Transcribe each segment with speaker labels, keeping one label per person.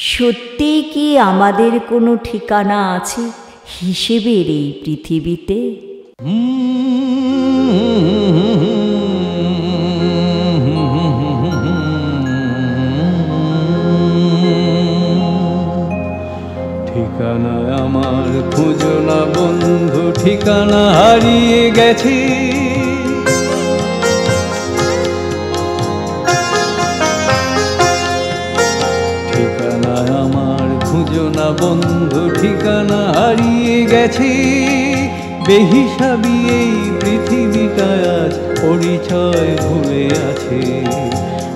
Speaker 1: সত্যিই কি আমাদের কোনো ঠিকানা আছে হিসেবের এই পৃথিবীতে?
Speaker 2: ঠিকানা আমার খুঁজো না বন্ধু, ঠিকানা হারিয়ে গেছি। ঠিকানা আমার খুঁজো না বন্ধু, ঠিকানা হারিয়ে গেছি। বেহিসাবি এই পৃথিবীটা আজ পরিচয় ভুলে আছে।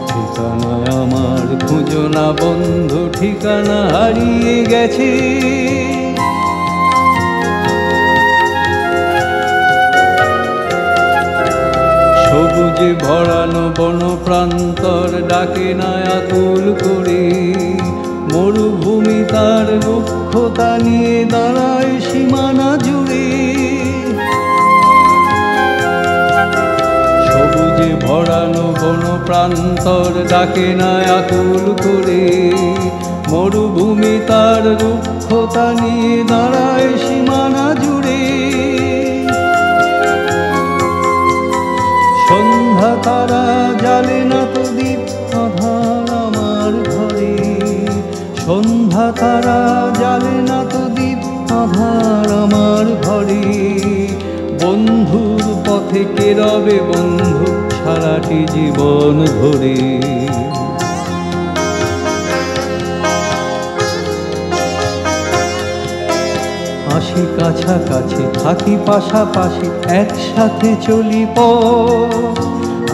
Speaker 2: ঠিকানা আমার খুঁজো না বন্ধু, ঠিকানা হারিয়ে গেছে। সবুজে ভরানো বন প্রান্তর ডাকে না আকুল করে। মরুভূমি তার রুক্ষতা নিয়ে দাঁড়ায় সীমানা জুড়ে। সবুজে ভরানো বন প্রান্তর ডাকে না আকুল করে। মরুভূমি তার রুক্ষতা নিয়ে দাঁড়ায় সীমানা জুড়ে। সন্ধ্যা তারা জ্বালে না তো দীপ আধার আমার ঘরে। সন্ধ্যা তারা জ্বালে না তো দীপ আধার আমার ঘরে। বন্ধুর পথে কে রবে বন্ধু সারাটি জীবন ধরে। আসি কাছাকাছি থাকি পাশাপাশি একসাথে চলি পথ।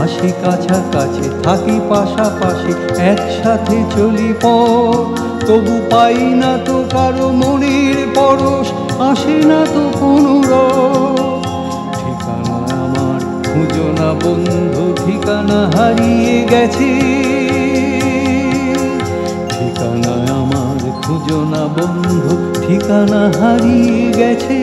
Speaker 2: আসি কাছাকাছি থাকি পাশাপাশি একসাথে চলি পথ। তবু পাই না তো কারো মনের পরশ, আসে না তো কোনো রব। ঠিকানা আমার খুঁজো না বন্ধু, ঠিকানা হারিয়ে গেছে। ঠিকানা আমার খুঁজো না বন্ধু, ঠিকানা হারিয়ে গেছে।